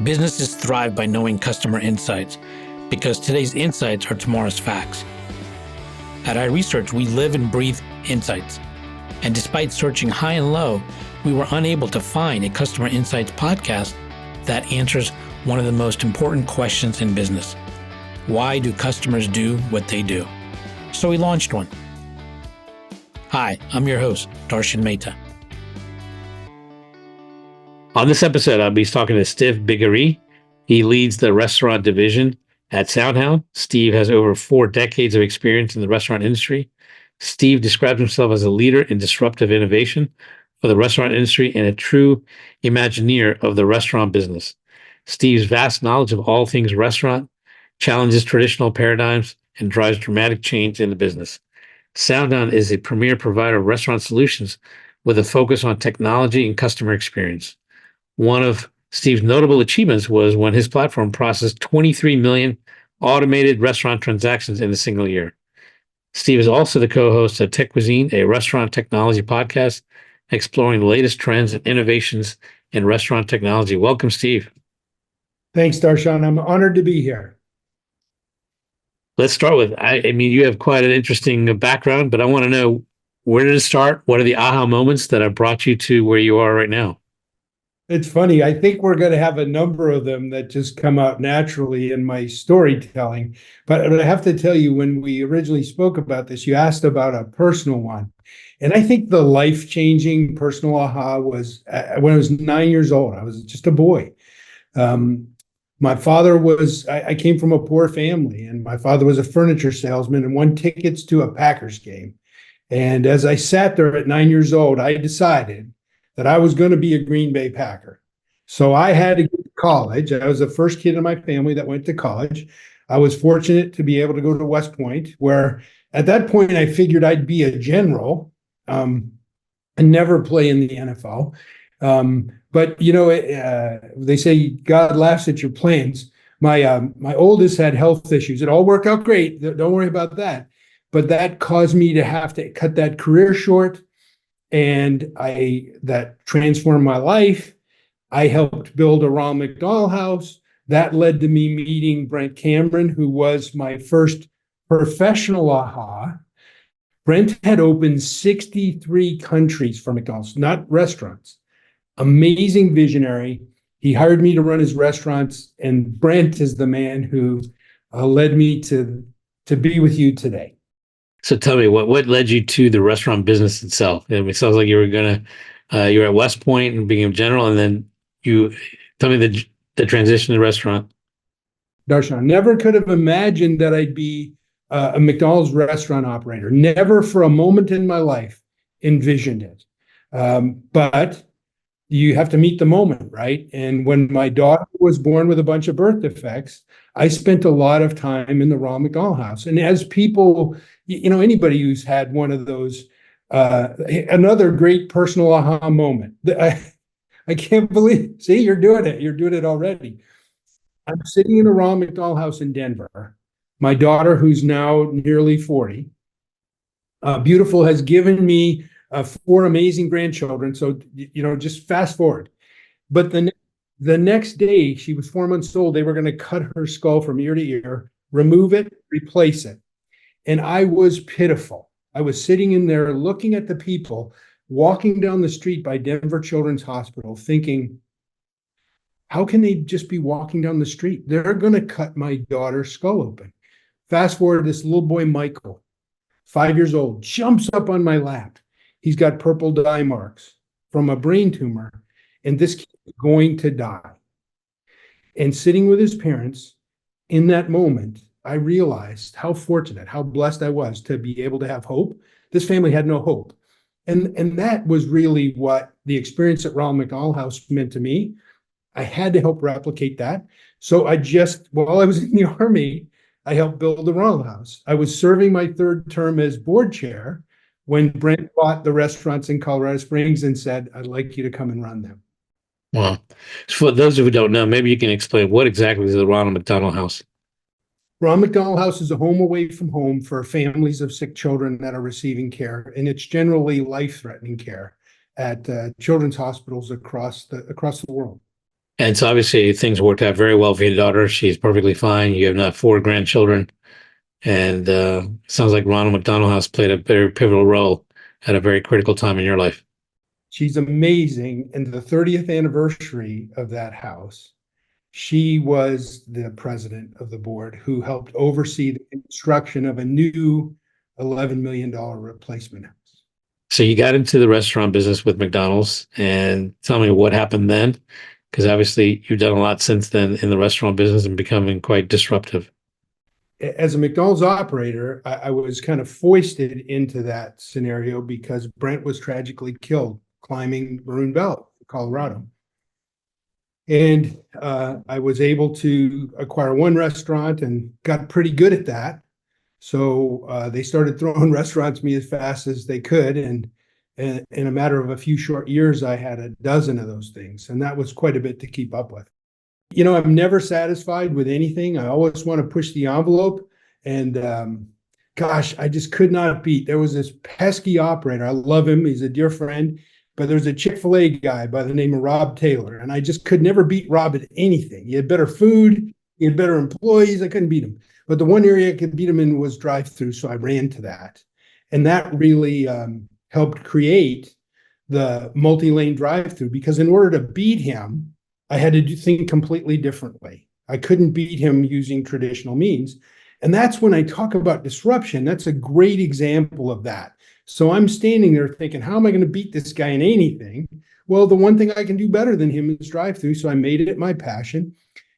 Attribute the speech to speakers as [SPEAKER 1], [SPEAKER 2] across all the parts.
[SPEAKER 1] Businesses thrive by knowing customer insights because today's insights are tomorrow's facts. At iResearch, we live and breathe insights. And despite searching high and low, we were unable to find a customer insights podcast that answers one of the most important questions in business. Why do customers do what they do? So we launched one. Hi, I'm your host, Darshan Mehta. On this episode, I'll be talking to Steve Bigari. He leads the restaurant division at Soundhound. Steve has over 4 decades of experience in the restaurant industry. Steve describes himself as a leader in disruptive innovation for the restaurant industry and a true Imagineer of the restaurant business. Steve's vast knowledge of all things restaurant challenges traditional paradigms and drives dramatic change in the business. Soundhound is a premier provider of restaurant solutions with a focus on technology and customer experience. One of Steve's notable achievements was when his platform processed 23 million automated restaurant transactions in a single year. Steve is also the co-host of Techuisine, a restaurant technology podcast exploring the latest trends and innovations in restaurant technology. Welcome, Steve.
[SPEAKER 2] Thanks, Darshan. I'm honored to be here.
[SPEAKER 1] Let's start with, I mean, you have quite an interesting background, but I want to know, where did it start? What are the aha moments that have brought you to where you are right now?
[SPEAKER 2] It's funny. I think we're going to have a number of them that just come out naturally in my storytelling. But I have to tell you, when we originally spoke about this, you asked about a personal one. And I think the life-changing personal aha was when I was 9 years old. I was just a boy. My father was, I came from a poor family, and my father was a furniture salesman and won tickets to a Packers game. And as I sat there at 9 years old, I decided that I was going to be a Green Bay Packer. So I had to go to college. I was the first kid in my family that went to college. I was fortunate to be able to go to West Point, where at that point I figured I'd be a general and never play in the NFL. But you know, they say God laughs at your plans. My oldest had health issues. It all worked out great. Don't worry about that. But that caused me to have to cut that career short. And that transformed my life. I helped build a Ronald McDonald house. That led to me meeting Brent Cameron, who was my first professional aha. Brent had opened 63 countries for McDonald's, not restaurants. Amazing visionary. He hired me to run his restaurants, and Brent is the man who led me to be with you today.
[SPEAKER 1] So tell me, what led you to the restaurant business itself? It sounds like you were you were at West Point and being a general, and then you tell me the transition to the restaurant.
[SPEAKER 2] Darshan, never could have imagined that I'd be a McDonald's restaurant operator. Never for a moment in my life envisioned it. But you have to meet the moment, right? And when my daughter was born with a bunch of birth defects, I spent a lot of time in the Ronald McDonald house. And as people, you know, anybody who's had one of those, another great personal aha moment. I can't believe, see, you're doing it. You're doing it already. I'm sitting in a Ronald McDonald house in Denver. My daughter, who's now nearly 40, beautiful, has given me 4 amazing grandchildren. So, you know, just fast forward. But the next day, she was 4 months old. They were going to cut her skull from ear to ear, remove it, replace it. And I was pitiful. I was sitting in there looking at the people walking down the street by Denver Children's Hospital thinking, how can they just be walking down the street? They're going to cut my daughter's skull open. Fast forward, this little boy, Michael, 5 years old, jumps up on my lap. He's got purple dye marks from a brain tumor, and this kid is going to die. And sitting with his parents in that moment, I realized how fortunate, how blessed I was to be able to have hope. This family had no hope. And that was really what the experience at Ronald McDonald House meant to me. I had to help replicate that. So while I was in the Army, I helped build the Ronald House. I was serving my 3rd term as board chair when Brent bought the restaurants in Colorado Springs and said, I'd like you to come and run them.
[SPEAKER 1] Wow. For those who don't know, maybe you can explain what exactly is the Ronald McDonald House?
[SPEAKER 2] Ronald McDonald House is a home away from home for families of sick children that are receiving care, and it's generally life-threatening care at children's hospitals across the world.
[SPEAKER 1] And so obviously things worked out very well for your daughter. She's perfectly fine. You have now 4 grandchildren. And sounds like Ronald McDonald House played a very pivotal role at a very critical time in your life.
[SPEAKER 2] She's amazing. And the 30th anniversary of that house, she was the president of the board who helped oversee the construction of a new $11 million replacement house.
[SPEAKER 1] So you got into the restaurant business with McDonald's, and tell me what happened then, because obviously you've done a lot since then in the restaurant business and becoming quite disruptive.
[SPEAKER 2] As a McDonald's operator, I was kind of foisted into that scenario because Brent was tragically killed climbing Maroon Belt, Colorado. And I was able to acquire one restaurant and got pretty good at that. So they started throwing restaurants at me as fast as they could. And in a matter of a few short years, I had a dozen of those things. And that was quite a bit to keep up with. I'm never satisfied with anything. I always want to push the envelope. And gosh, I just could not beat. There was this pesky operator. I love him. He's a dear friend. But there's a Chick-fil-A guy by the name of Rob Taylor. And I just could never beat Rob at anything. He had better food. He had better employees. I couldn't beat him. But the one area I could beat him in was drive-thru. So I ran to that. And that really helped create the multi-lane drive-thru, because in order to beat him, I had to think completely differently. I couldn't beat him using traditional means. And that's when I talk about disruption. That's a great example of that. So I'm standing there thinking, how am I going to beat this guy in anything? Well, the one thing I can do better than him is drive-thru. So I made it my passion.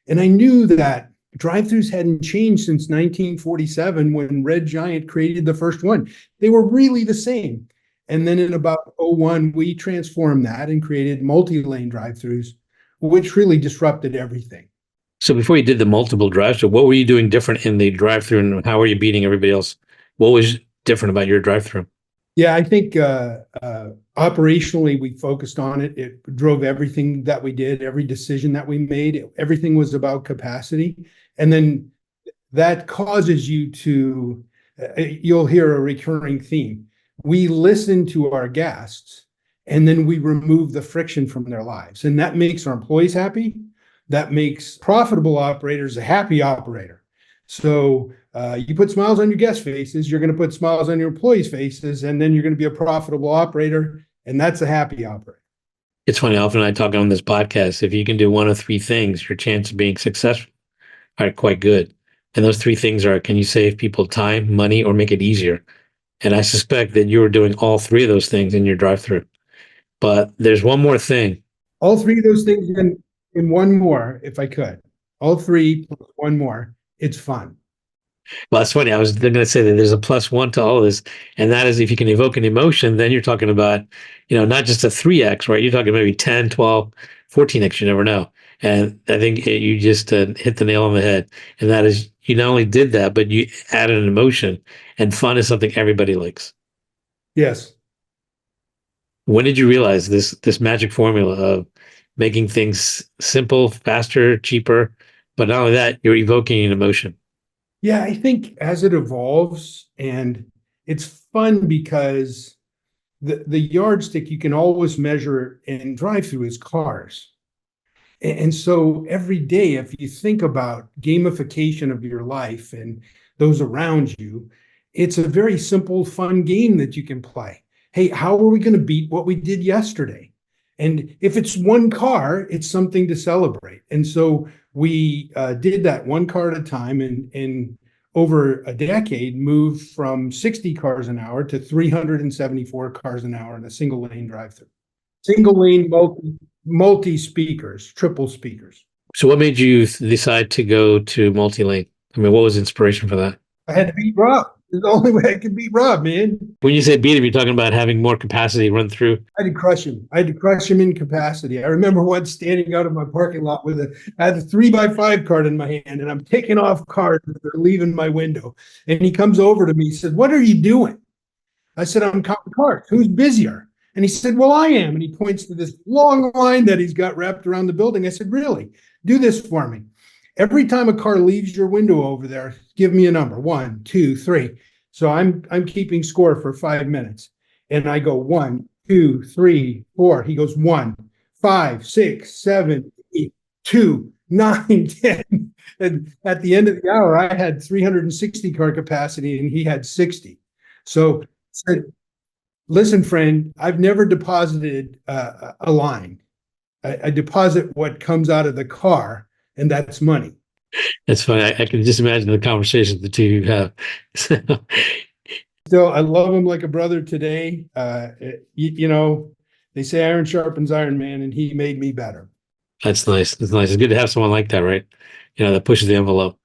[SPEAKER 2] And I knew that drive-thrus hadn't changed since 1947 when Red Giant created the first one. They were really the same. And then in about 01, we transformed that and created multi-lane drive-thrus, which really disrupted everything.
[SPEAKER 1] So before you did the multiple drive-thru, what were you doing different in the drive-thru, and how were you beating everybody else? What was different about your drive-thru?
[SPEAKER 2] Yeah, I think operationally, we focused on it. It drove everything that we did, every decision that we made. Everything was about capacity. And then that causes you to, you'll hear a recurring theme. We listen to our guests, and then we remove the friction from their lives. And that makes our employees happy. That makes profitable operators a happy operator. So you put smiles on your guest faces, you're going to put smiles on your employees' faces, and then you're going to be a profitable operator, and that's a happy operator.
[SPEAKER 1] It's funny, often I talk on this podcast, if you can do one of three things, your chance of being successful are quite good. And those three things are, can you save people time, money, or make it easier? And I suspect that you were doing all three of those things in your drive-thru. But there's one more thing.
[SPEAKER 2] All three of those things in one more, if I could. All three plus one more. It's fun.
[SPEAKER 1] Well, it's funny. I was going to say that there's a +1 to all of this, and that is if you can evoke an emotion, then you're talking about, not just a 3x, right? You're talking maybe 10, 12, 14x, you never know. And I think you just hit the nail on the head. And that is, you not only did that, but you added an emotion, and fun is something everybody likes.
[SPEAKER 2] Yes.
[SPEAKER 1] When did you realize this magic formula of making things simple, faster, cheaper, but not only that, you're evoking an emotion?
[SPEAKER 2] Yeah, I think as it evolves, and it's fun because the yardstick you can always measure in drive-thru is cars. And so every day, if you think about gamification of your life and those around you, it's a very simple, fun game that you can play. Hey, how are we going to beat what we did yesterday? And if it's one car, it's something to celebrate. And so we did that one car at a time, and over a decade moved from 60 cars an hour to 374 cars an hour in a single lane drive-thru. Single lane, multi speakers, triple speakers.
[SPEAKER 1] So what made you decide to go to multi-lane? I mean, what was the inspiration for that?
[SPEAKER 2] I had to beat Rob. It's the only way I could beat Rob, man.
[SPEAKER 1] When you say beat him, you're talking about having more capacity run through.
[SPEAKER 2] I had to crush him. I had to crush him in capacity. I remember once standing out of my parking lot I had a 3x5 card in my hand, and I'm taking off cards that are leaving my window. And he comes over to me, he said, "What are you doing?" I said, "I'm counting cards. Who's busier?" And he said, "Well, I am." And he points to this long line that he's got wrapped around the building. I said, "Really? Do this for me. Every time a car leaves your window over there, give me a number. 1, 2, 3. So I'm keeping score for 5 minutes. And I go 1, 2, 3, 4. He goes 1, 5, 6, 7, 8. 2, 9, 10. And at the end of the hour, I had 360 car capacity and he had 60. So said, listen, friend, I've never deposited a line. I deposit what comes out of the car, and that's money.
[SPEAKER 1] That's funny. I can just imagine the conversations the two of you have.
[SPEAKER 2] Still, I love him like a brother today. You know, they say iron sharpens iron, man, and he made me better.
[SPEAKER 1] That's nice. It's nice. It's good to have someone like that, right? You know, that pushes the envelope.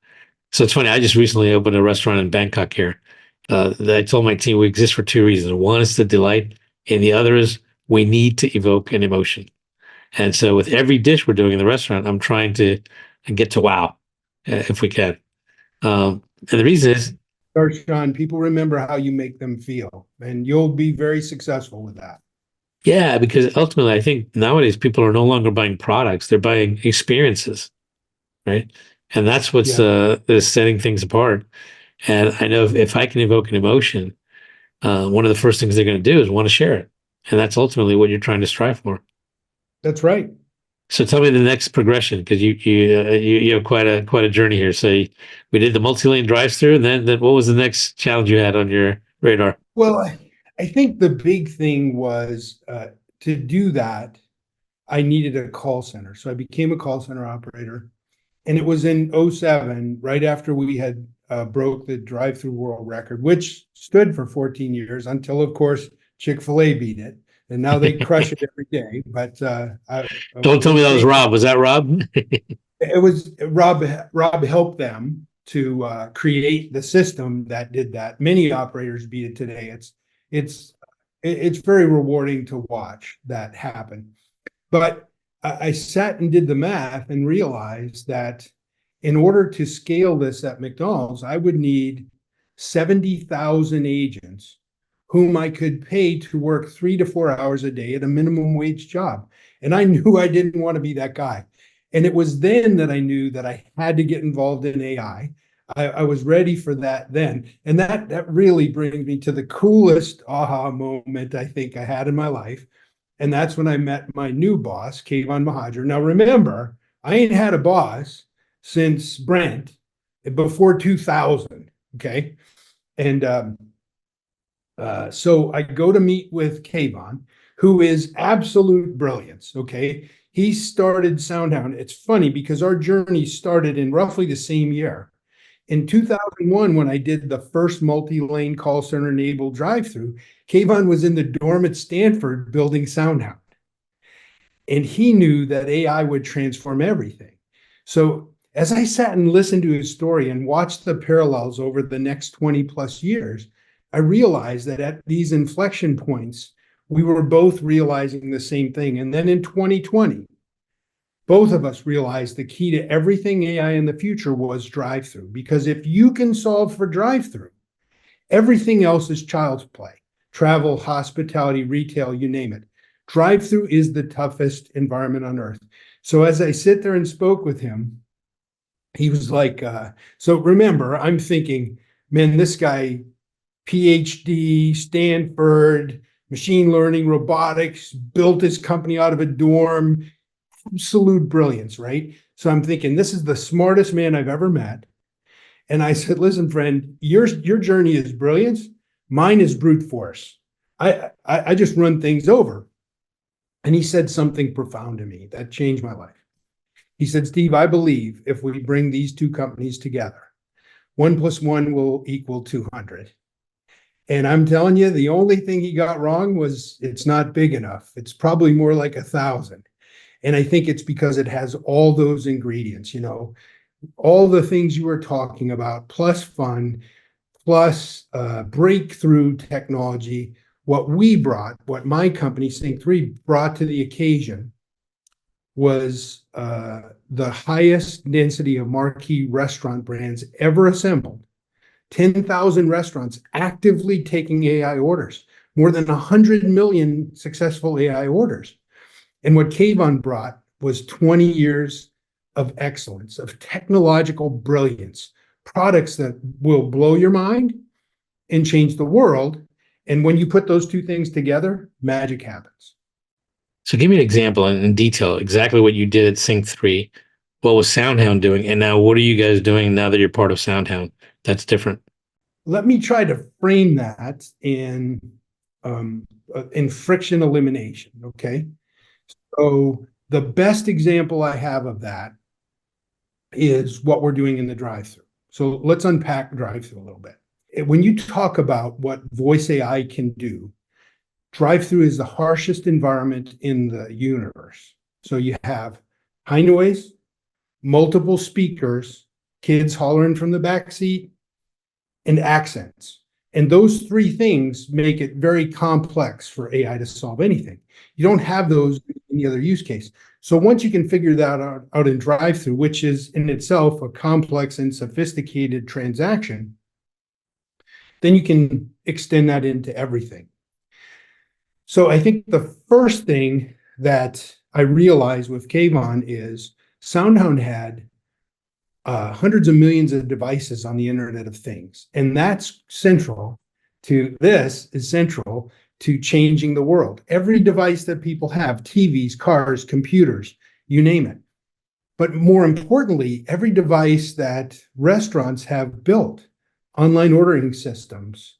[SPEAKER 1] So it's funny. I just recently opened a restaurant in Bangkok here. I told my team we exist for two reasons. One is to delight, and the other is we need to evoke an emotion. And so with every dish we're doing in the restaurant, I'm trying to get to wow, if we can. And the reason is,
[SPEAKER 2] Darshan, people remember how you make them feel, and you'll be very successful with that.
[SPEAKER 1] yeah, because ultimately, I think nowadays people are no longer buying products; they're buying experiences, right? And that's what's
[SPEAKER 2] Yeah,
[SPEAKER 1] is setting things apart. And I know if I can evoke an emotion, one of the first things they're going to do is want to share it, and that's ultimately what you're trying to strive for.
[SPEAKER 2] that's right.
[SPEAKER 1] So tell me the next progression, because you have quite a journey here. So we did the multi-lane drive-through, and then what was the next challenge you had on your radar?
[SPEAKER 2] Well, I think the big thing was to do that, I needed a call center. So I became a call center operator. And it was in '07, right after we had broke the drive-through world record, which stood for 14 years until, of course, Chick-fil-A beat it. And now they crush it every day. But I
[SPEAKER 1] Don't tell me
[SPEAKER 2] would
[SPEAKER 1] that was
[SPEAKER 2] say
[SPEAKER 1] Rob. Was that Rob?
[SPEAKER 2] it was Rob. Rob helped them to create the system that did that. Many operators beat it today. It's it's very rewarding to watch that happen. But I sat and did the math and realized that in order to scale this at McDonald's, I would need 70,000 agents whom I could pay to work 3 to 4 hours a day at a minimum wage job. And I knew I didn't want to be that guy. And it was then that I knew that I had to get involved in AI. I was ready for that then. And that really brings me to the coolest aha moment I think I had in my life. And that's when I met my new boss, Kayvon Mahajer. Now, remember, I ain't had a boss since Brent before 2000. Okay. And so I go to meet with Kayvon, who is absolute brilliance. Okay. He started Soundhound. It's funny because our journey started in roughly the same year. In 2001, when I did the first multi-lane call center enabled drive-through, Kayvon was in the dorm at Stanford building Soundhound. And he knew that AI would transform everything. So as I sat and listened to his story and watched the parallels over the next 20 plus years, I realized that at these inflection points, we were both realizing the same thing. And then in 2020, both of us realized the key to everything AI in the future was drive-through. Because if you can solve for drive-through, everything else is child's play. Travel, hospitality, retail, you name it. Drive-through is the toughest environment on earth. So as I sit there and spoke with him, he was like, so remember, I'm thinking, man, this guy, PhD, Stanford, machine learning, robotics, built his company out of a dorm, absolute brilliance, right? So I'm thinking, this is the smartest man I've ever met. And I said, listen, friend, your journey is brilliance. Mine is brute force. I just run things over. And he said something profound to me that changed my life. He said, Steve, I believe if we bring these two companies together, 1+1 will equal 200. And I'm telling you, the only thing he got wrong was it's not big enough. It's probably more like 1,000. And I think it's because it has all those ingredients, all the things you were talking about, plus fun, plus breakthrough technology. What my company, Synq3, brought to the occasion was the highest density of marquee restaurant brands ever assembled. 10,000 restaurants actively taking AI orders, more than 100 million successful AI orders. And what Kayvon brought was 20 years of excellence, of technological brilliance, products that will blow your mind and change the world. And when you put those two things together, magic happens.
[SPEAKER 1] So give me an example in detail, exactly what you did at Synq3 what was Soundhound doing? And now what are you guys doing now that you're part of Soundhound? That's different.
[SPEAKER 2] Let me try to frame that in friction elimination. Okay. So the best example I have of that is what we're doing in the drive-thru. So let's unpack drive-thru a little bit. When you talk about what voice AI can do, drive-thru is the harshest environment in the universe. So you have high noise, multiple speakers, kids hollering from the back seat, and accents. And those three things make it very complex for AI to solve anything. You don't have those in any other use case. So once you can figure that out in drive-thru, which is in itself a complex and sophisticated transaction, then you can extend that into everything. So I think the first thing that I realized with Kayvon is Soundhound had hundreds of millions of devices on the Internet of Things. And that's central to changing the world. Every device that people have, TVs, cars, computers, you name it. But more importantly, every device that restaurants have built, online ordering systems,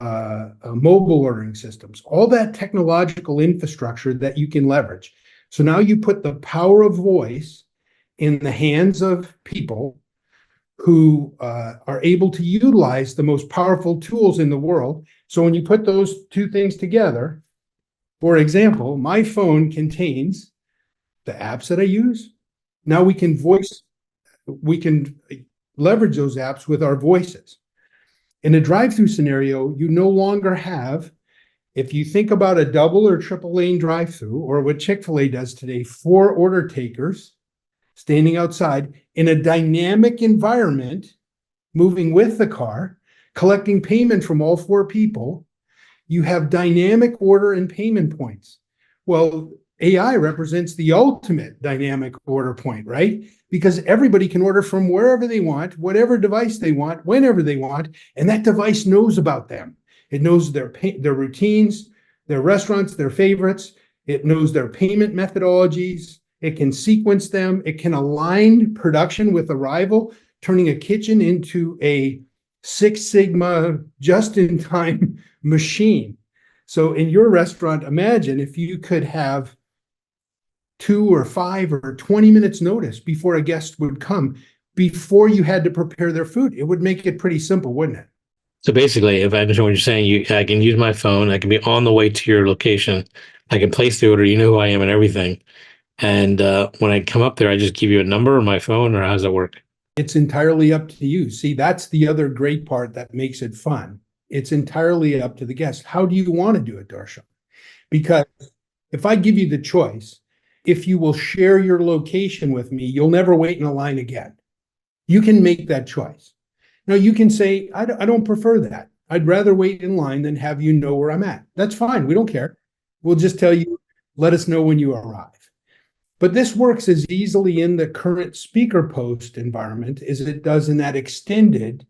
[SPEAKER 2] mobile ordering systems, all that technological infrastructure that you can leverage. So now you put the power of voice in the hands of people who are able to utilize the most powerful tools in the world. So when you put those two things together, for example, my phone contains the apps that I use. Now we can leverage those apps with our voices. In a drive-through scenario, you no longer have, if you think about a double or triple lane drive-through, or what Chick-fil-A does today, 4 order takers standing outside in a dynamic environment, moving with the car, collecting payment from all 4 people. You have dynamic order and payment points. Well, AI represents the ultimate dynamic order point, right? Because everybody can order from wherever they want, whatever device they want, whenever they want, and that device knows about them. It knows their routines, their restaurants, their favorites. It knows their payment methodologies. It can sequence them. It can align production with arrival, turning a kitchen into a Six Sigma just-in-time machine. So in your restaurant, imagine if you could have 2 or 5 or 20 minutes notice before a guest would come, before you had to prepare their food. It would make it pretty simple, wouldn't it?
[SPEAKER 1] So basically, if I understand what you're saying, I can use my phone. I can be on the way to your location. I can place the order. You know who I am and everything. And when I come up there, I just give you a number on my phone, or how does that work?
[SPEAKER 2] It's entirely up to you. See, that's the other great part that makes it fun. It's entirely up to the guest. How do you want to do it, Darshan? Because if I give you the choice, if you will share your location with me, you'll never wait in a line again. You can make that choice. Now, you can say, I don't prefer that. I'd rather wait in line than have you know where I'm at. That's fine. We don't care. We'll just tell you, let us know when you arrive. But this works as easily in the current speaker post environment as it does in that extended,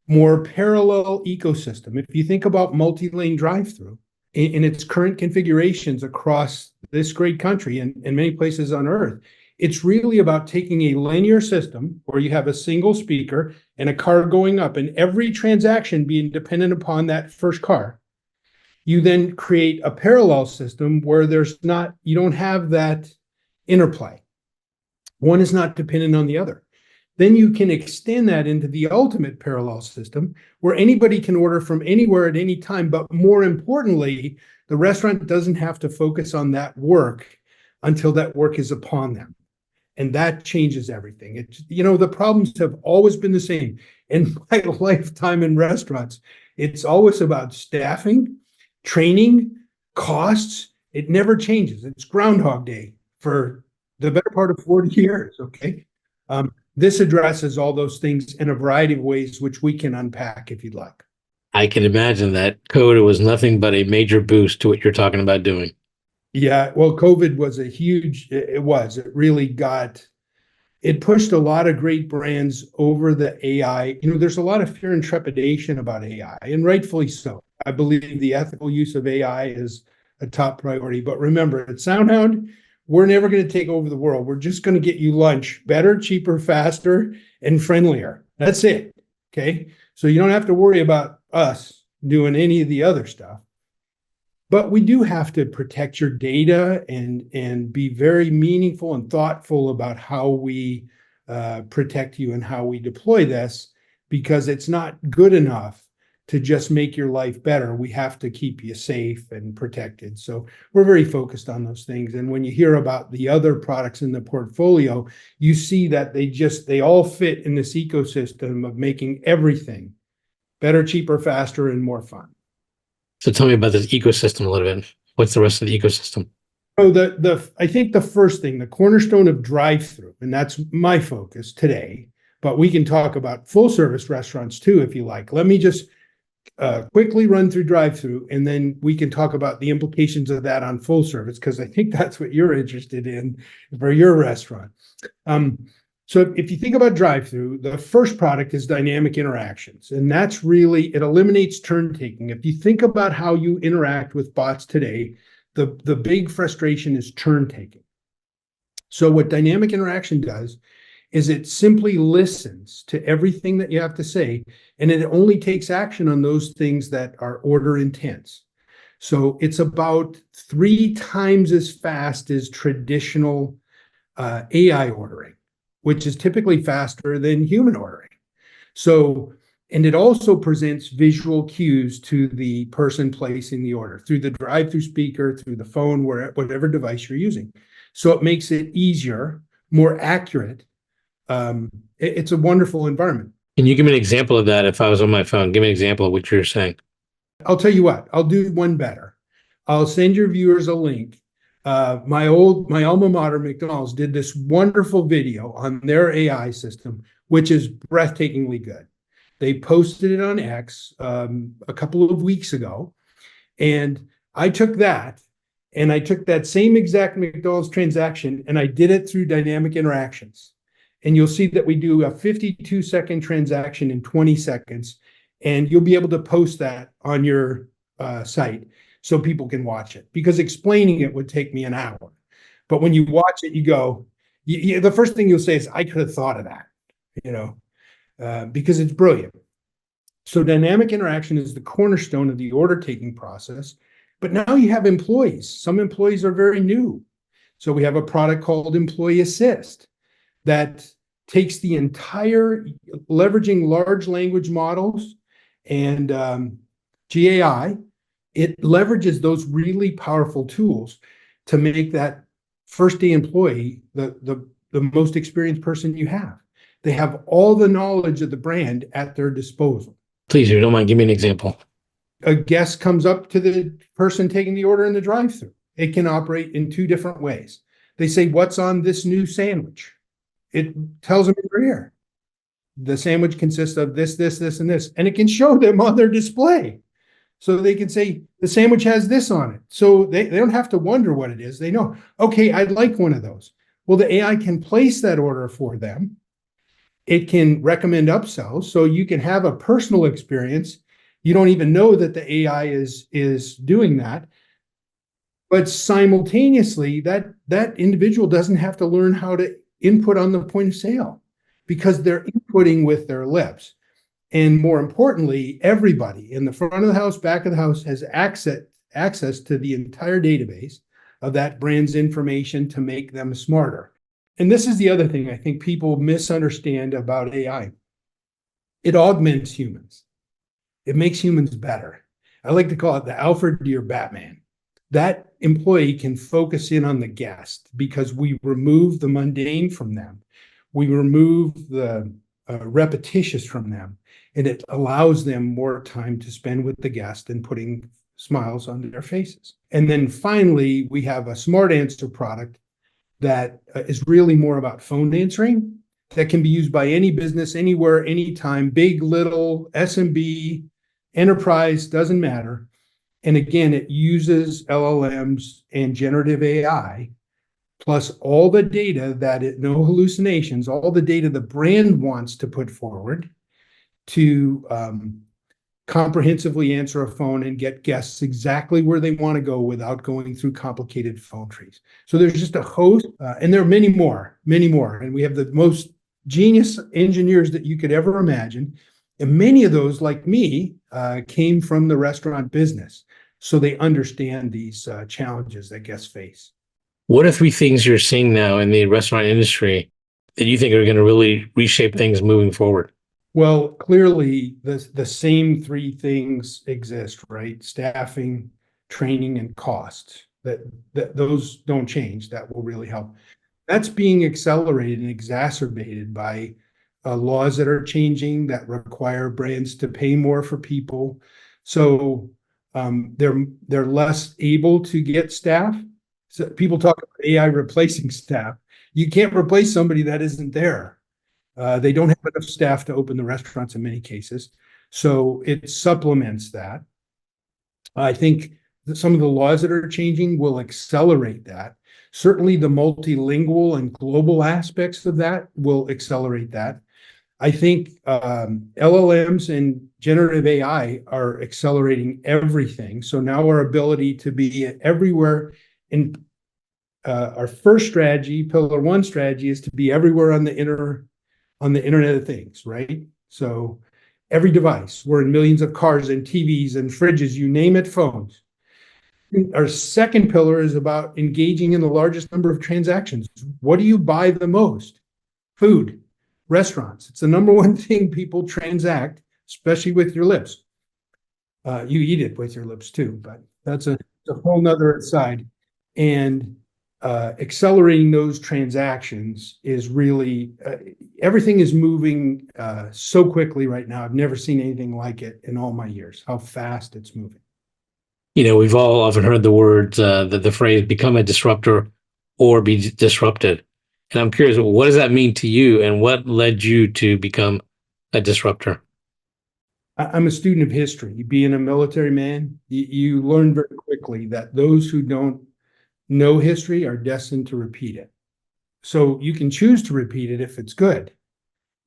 [SPEAKER 2] more parallel ecosystem. If you think about multi-lane drive-through in its current configurations across this great country and many places on earth, it's really about taking a linear system where you have a single speaker and a car going up, and every transaction being dependent upon that first car. You then create a parallel system where you don't have that interplay. One is not dependent on the other. Then you can extend that into the ultimate parallel system where anybody can order from anywhere at any time. But more importantly, the restaurant doesn't have to focus on that work until that work is upon them. And that changes everything. The problems have always been the same. In my lifetime in restaurants, it's always about staffing, training, costs. It never changes. It's Groundhog Day for the better part of 40 years, okay? This addresses all those things in a variety of ways, which we can unpack if you'd like.
[SPEAKER 1] I can imagine that COVID was nothing but a major boost to what you're talking about doing.
[SPEAKER 2] Yeah, well, COVID was it pushed a lot of great brands over the AI. There's a lot of fear and trepidation about AI, and rightfully so. I believe the ethical use of AI is a top priority. But remember, at Soundhound, we're never going to take over the world. We're just going to get you lunch better, cheaper, faster, and friendlier. That's it. Okay. So you don't have to worry about us doing any of the other stuff. But we do have to protect your data and be very meaningful and thoughtful about how we protect you and how we deploy this, because it's not good enough to just make your life better. We have to keep you safe and protected. So we're very focused on those things. And when you hear about the other products in the portfolio, you see that they all fit in this ecosystem of making everything better, cheaper, faster, and more fun.
[SPEAKER 1] So tell me about this ecosystem a little bit. What's the rest of the ecosystem?
[SPEAKER 2] So I think the first thing, the cornerstone of drive-thru, and that's my focus today, but we can talk about full service restaurants too, if you like. Let me just quickly run through drive-thru, and then we can talk about the implications of that on full service, because I think that's what you're interested in for your restaurant. So if you think about drive-thru, the first product is dynamic interactions, and that's really, it eliminates turn taking. If you think about how you interact with bots today, the big frustration is turn taking. So what dynamic interaction does is it simply listens to everything that you have to say, and it only takes action on those things that are order intense. So it's about 3 times as fast as traditional AI ordering, which is typically faster than human ordering. So, and it also presents visual cues to the person placing the order through the drive-through speaker, through the phone, whatever device you're using. So it makes it easier, more accurate. It's a wonderful environment.
[SPEAKER 1] Can you give me an example of that? If I was on my phone, give me an example of what you're saying.
[SPEAKER 2] I'll tell you what, I'll do one better. I'll send your viewers a link. My alma mater, McDonald's, did this wonderful video on their AI system, which is breathtakingly good. They posted it on X a couple of weeks ago, and I took that same exact McDonald's transaction, and I did it through dynamic interactions. And you'll see that we do a 52-second transaction in 20 seconds, and you'll be able to post that on your site so people can watch it, because explaining it would take me an hour. But when you watch it, you go, the first thing you'll say is, I could have thought of that, because it's brilliant. So dynamic interaction is the cornerstone of the order taking process. But now you have employees. Some employees are very new. So we have a product called Employee Assist that takes the entire, leveraging large language models and GAI, it leverages those really powerful tools to make that first day employee the most experienced person you have. They have all the knowledge of the brand at their disposal.
[SPEAKER 1] Please, if you don't mind, give me an example.
[SPEAKER 2] A guest comes up to the person taking the order in the drive-thru. It can operate in 2 different ways. They say, what's on this new sandwich? It tells them in their ear. The sandwich consists of this, this, this, and this. And it can show them on their display. So they can say, the sandwich has this on it. So they don't have to wonder what it is. They know, okay, I'd like one of those. Well, the AI can place that order for them. It can recommend upsells. So you can have a personal experience. You don't even know that the AI is doing that. But simultaneously, that individual doesn't have to learn how to input on the point of sale, because they're inputting with their lips. And more importantly, everybody in the front of the house, back of the house has access to the entire database of that brand's information to make them smarter. And this is the other thing I think people misunderstand about AI. It augments humans. It makes humans better. I like to call it the Alfred to your Batman. That employee can focus in on the guest because we remove the mundane from them. We remove the repetitious from them, and it allows them more time to spend with the guest and putting smiles on their faces. And then finally, we have a smart answer product that is really more about phone answering, that can be used by any business, anywhere, anytime, big, little, SMB, enterprise, doesn't matter. And again, it uses LLMs and generative AI, plus all the data no hallucinations, all the data the brand wants to put forward to comprehensively answer a phone and get guests exactly where they want to go without going through complicated phone trees. So there's just a host, and there are many more, many more. And we have the most genius engineers that you could ever imagine. And many of those, like me, came from the restaurant business. So they understand these challenges that guests face.
[SPEAKER 1] What are three things you're seeing now in the restaurant industry that you think are going to really reshape things moving forward?
[SPEAKER 2] Well, clearly the same three things exist, right? Staffing, training, and cost. That those don't change. That will really help. That's being accelerated and exacerbated by laws that are changing that require brands to pay more for people. So they're less able to get staff. So people talk about AI replacing staff. You can't replace somebody that isn't there. They don't have enough staff to open the restaurants in many cases. So it supplements that. I think that some of the laws that are changing will accelerate that. Certainly the multilingual and global aspects of that will accelerate that. I think LLMs and generative AI are accelerating everything. So now our ability to be everywhere in our first strategy, pillar one strategy, is to be everywhere on the Internet of Things, right? So every device, we're in millions of cars and TVs and fridges, you name it, phones. Our second pillar is about engaging in the largest number of transactions. What do you buy the most? Food, restaurants. It's the number one thing people transact, especially with your lips. You eat it with your lips too, but that's a whole nother aside. And accelerating those transactions is really, everything is moving so quickly right now. I've never seen anything like it in all my years, how fast it's moving.
[SPEAKER 1] You know, we've all often heard the words, the phrase become a disruptor or be disrupted. And I'm curious, what does that mean to you and what led you to become a disruptor?
[SPEAKER 2] I'm a student of history. Being a military man, you learn very quickly that those who don't know history are destined to repeat it. So you can choose to repeat it if it's good,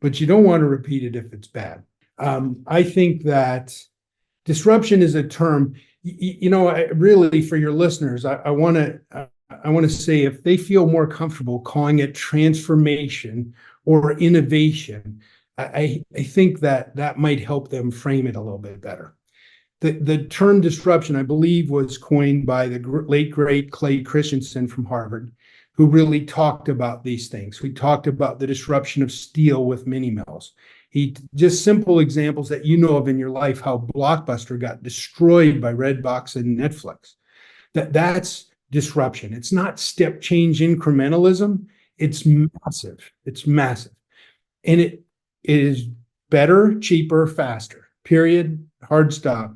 [SPEAKER 2] but you don't want to repeat it if it's bad. I think that disruption is a term, really for your listeners, I want to say if they feel more comfortable calling it transformation or innovation, I think that might help them frame it a little bit better. The term disruption, I believe, was coined by the late, great Clay Christensen from Harvard, who really talked about these things. We talked about the disruption of steel with mini mills. Just simple examples that you know of in your life, how Blockbuster got destroyed by Redbox and Netflix. That's disruption. It's not step change incrementalism. It's massive. It's massive. And it is better, cheaper, faster. Period. Hard stop.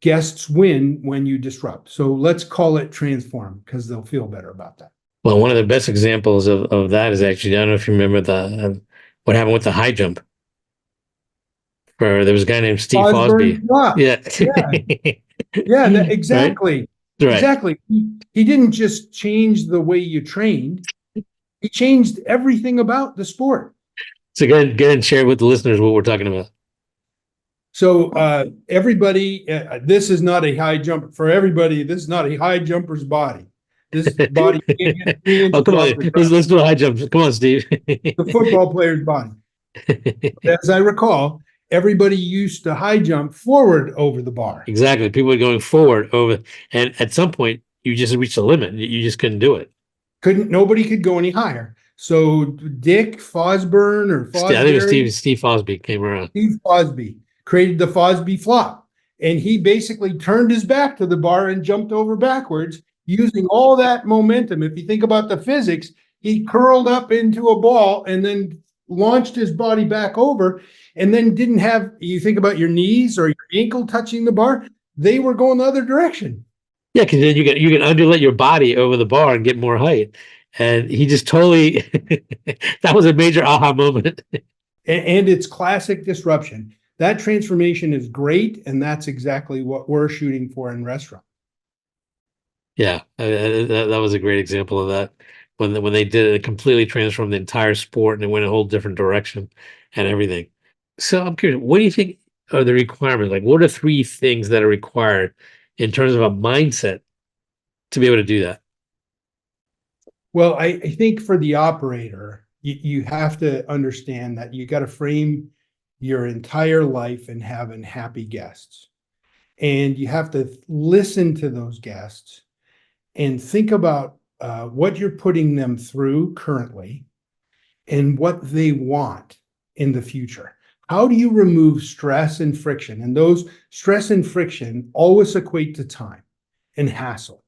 [SPEAKER 2] Guests win when you disrupt. So let's call it transform because they'll feel better about that.
[SPEAKER 1] Well, one of the best examples of that is actually, I don't know if you remember what happened with the high jump. There was a guy named Steve Fosby.
[SPEAKER 2] Yeah. Yeah, exactly.
[SPEAKER 1] Right.
[SPEAKER 2] Exactly. He didn't just change the way you trained. He changed everything about the sport.
[SPEAKER 1] So go ahead and share with the listeners what we're talking about.
[SPEAKER 2] So everybody, this is not a high jump for everybody. This is not a high jumper's body. This body can't get 3 inches.
[SPEAKER 1] Oh, come on. Let's do a high jump. Come on, Steve.
[SPEAKER 2] The football player's body. As I recall, everybody used to high jump forward over the bar.
[SPEAKER 1] Exactly. People were going forward over, and at some point, you just reached a limit. You just couldn't do it.
[SPEAKER 2] Nobody could go any higher. So Dick Fosburn or Fosbury,
[SPEAKER 1] I think it was Steve Fosby came around.
[SPEAKER 2] Steve Fosby created the Fosby flop. And he basically turned his back to the bar and jumped over backwards using all that momentum. If you think about the physics, he curled up into a ball and then launched his body back over and then didn't have, you think about your knees or your ankle touching the bar, they were going the other direction.
[SPEAKER 1] Yeah, because then you can undulate your body over the bar and get more height. And he just totally, that was a major aha moment.
[SPEAKER 2] And it's classic disruption. That transformation is great, and that's exactly what we're shooting for in restaurant.
[SPEAKER 1] Yeah, that was a great example of that. When they did it, completely transformed the entire sport and it went a whole different direction and everything. So I'm curious, what do you think are the requirements? Like, what are three things that are required in terms of a mindset to be able to do that?
[SPEAKER 2] Well, I think for the operator, you have to understand that you got to frame your entire life in having happy guests. And you have to listen to those guests and think about what you're putting them through currently and what they want in the future. How do you remove stress and friction? And those stress and friction always equate to time and hassle.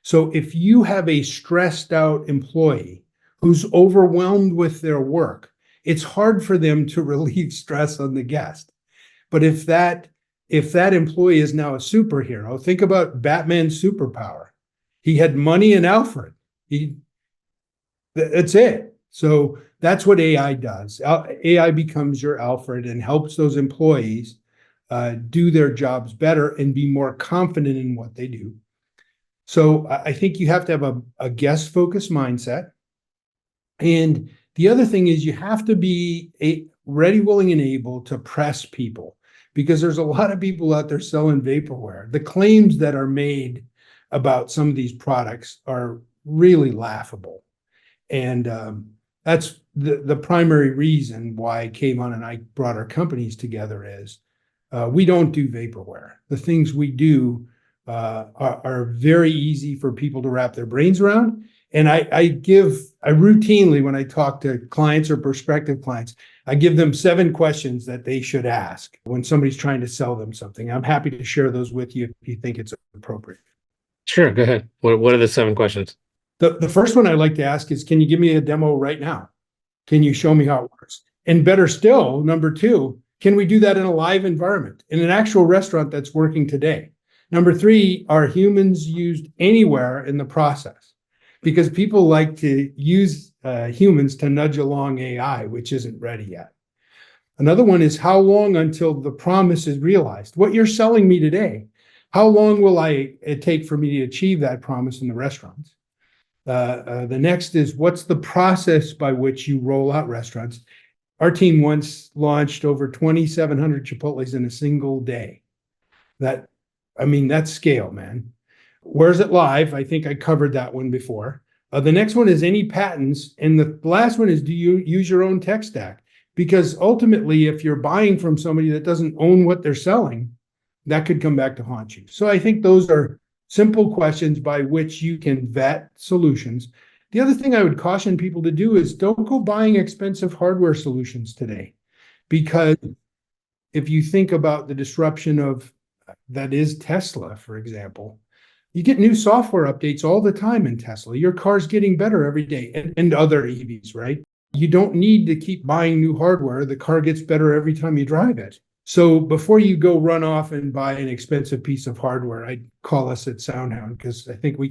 [SPEAKER 2] So if you have a stressed out employee who's overwhelmed with their work, it's hard for them to relieve stress on the guest. But if that employee is now a superhero, think about Batman's superpower. He had money and Alfred. That's it. So that's what AI does. AI becomes your Alfred and helps those employees do their jobs better and be more confident in what they do. So I think you have to have a guest-focused mindset. And the other thing is you have to be ready, willing, and able to press people, because there's a lot of people out there selling vaporware. The claims that are made about some of these products are really laughable. And that's the primary reason why Kayvon and I brought our companies together is we don't do vaporware. The things we do are very easy for people to wrap their brains around. And I routinely, when I talk to clients or prospective clients, I give them 7 questions that they should ask when somebody's trying to sell them something. I'm happy to share those with you if you think it's appropriate.
[SPEAKER 1] Sure, go ahead. What are the 7 questions?
[SPEAKER 2] The first one I like to ask is, can you give me a demo right now? Can you show me how it works? And better still, number 2, can we do that in a live environment, in an actual restaurant that's working today? Number 3, are humans used anywhere in the process? Because people like to use humans to nudge along AI, which isn't ready yet. Another one is, how long until the promise is realized? What you're selling me today, how long will it take for me to achieve that promise in the restaurants? The next is, what's the process by which you roll out restaurants? Our team once launched over 2,700 Chipotles in a single day. That's scale, man. Where's it live? I think I covered that one before. The next one is, any patents? And the last one is, do you use your own tech stack? Because ultimately, if you're buying from somebody that doesn't own what they're selling, that could come back to haunt you. So I think those are simple questions by which you can vet solutions. The other thing I would caution people to do is, don't go buying expensive hardware solutions today. Because if you think about the disruption of that is Tesla, for example, you get new software updates all the time in Tesla. Your car's getting better every day, and other EVs, right? You don't need to keep buying new hardware. The car gets better every time you drive it. So before you go run off and buy an expensive piece of hardware, I'd call us at Soundhound, because I think we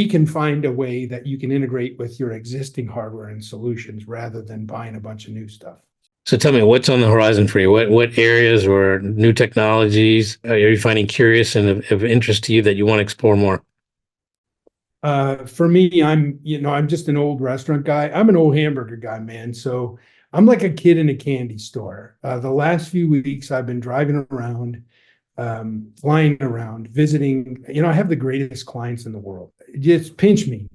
[SPEAKER 2] can find a way that you can integrate with your existing hardware and solutions rather than buying a bunch of new stuff.
[SPEAKER 1] So tell me, what's on the horizon for you? What areas or new technologies are you finding curious and of interest to you that you want to explore more?
[SPEAKER 2] For me, I'm just an old restaurant guy. I'm an old hamburger guy, man. So I'm like a kid in a candy store. The last few weeks, I've been driving around, flying around, visiting. I have the greatest clients in the world. Just pinch me.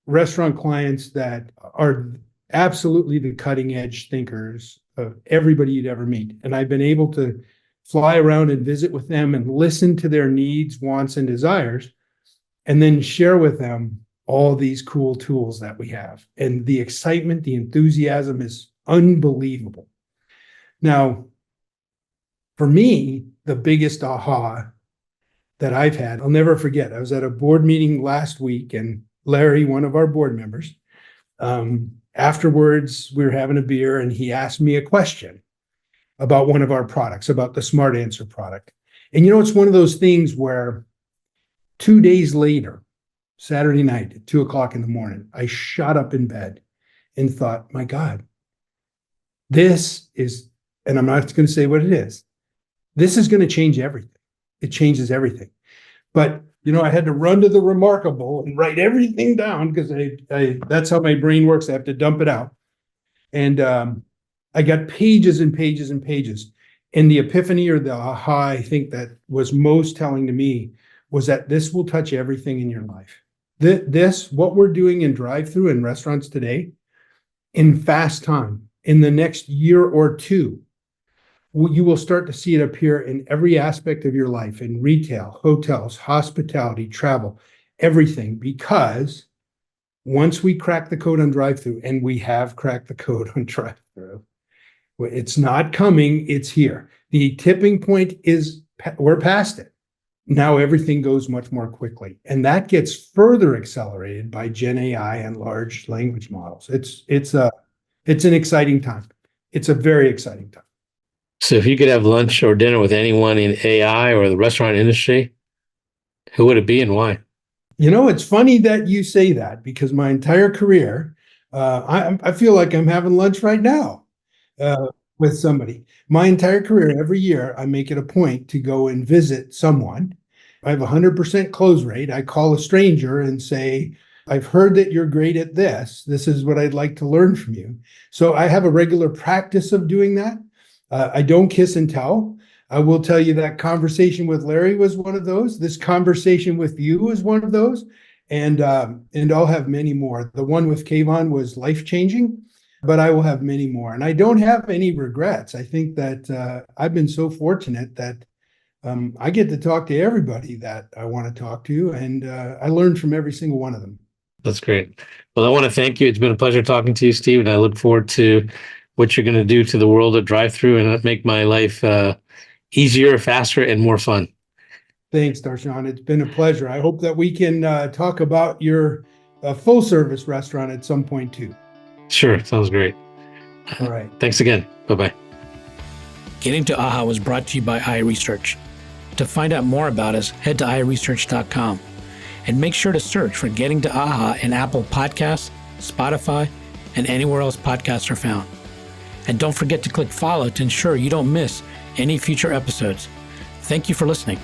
[SPEAKER 2] Restaurant clients that are absolutely the cutting edge thinkers of everybody you'd ever meet. And I've been able to fly around and visit with them and listen to their needs, wants, and desires, and then share with them all these cool tools that we have. And the excitement, the enthusiasm is unbelievable. Now, for me, the biggest aha that I've had, I'll never forget. I was at a board meeting last week, and Larry, one of our board members, afterwards, we were having a beer, and he asked me a question about one of our products, about the Smart Answer product. And it's one of those things where 2 days later, Saturday night at 2:00 in the morning, I shot up in bed and thought, my God, this is, and I'm not going to say what it is, this is going to change everything. It changes everything. But I had to run to the Remarkable and write everything down, because that's how my brain works. I have to dump it out. And I got pages and pages and pages. And the epiphany or the aha, I think that was most telling to me was that this will touch everything in your life. This, what we're doing in drive-thru in restaurants today, in fast time, in the next year or two, you will start to see it appear in every aspect of your life, in retail, hotels, hospitality, travel, everything, because once we crack the code on drive-thru, and we have cracked the code on drive-thru, it's not coming, it's here. The tipping point is, we're past it. Now everything goes much more quickly. And that gets further accelerated by Gen AI and large language models. It's an exciting time. It's a very exciting time.
[SPEAKER 1] So if you could have lunch or dinner with anyone in AI or the restaurant industry, who would it be and why?
[SPEAKER 2] It's funny that you say that, because my entire career, I feel like I'm having lunch right now with somebody. My entire career, every year, I make it a point to go and visit someone. I have a 100% close rate. I call a stranger and say, I've heard that you're great at this. This is what I'd like to learn from you. So I have a regular practice of doing that. I don't kiss and tell. I will tell you that conversation with Larry was one of those. This conversation with you was one of those. And I'll have many more. The one with Kayvon was life-changing, but I will have many more. And I don't have any regrets. I think that I've been so fortunate that I get to talk to everybody that I want to talk to, and I learned from every single one of them.
[SPEAKER 1] That's great. Well, I want to thank you. It's been a pleasure talking to you, Steve, and I look forward to what you're going to do to the world of drive-thru and make my life easier, faster, and more fun.
[SPEAKER 2] Thanks, Darshan. It's been a pleasure. I hope that we can talk about your full-service restaurant at some point too.
[SPEAKER 1] Sure. Sounds great.
[SPEAKER 2] All right.
[SPEAKER 1] Thanks again. Bye-bye.
[SPEAKER 3] Getting to AHA was brought to you by iResearch. To find out more about us, head to iResearch.com and make sure to search for Getting to AHA in Apple Podcasts, Spotify, and anywhere else podcasts are found. And don't forget to click follow to ensure you don't miss any future episodes. Thank you for listening.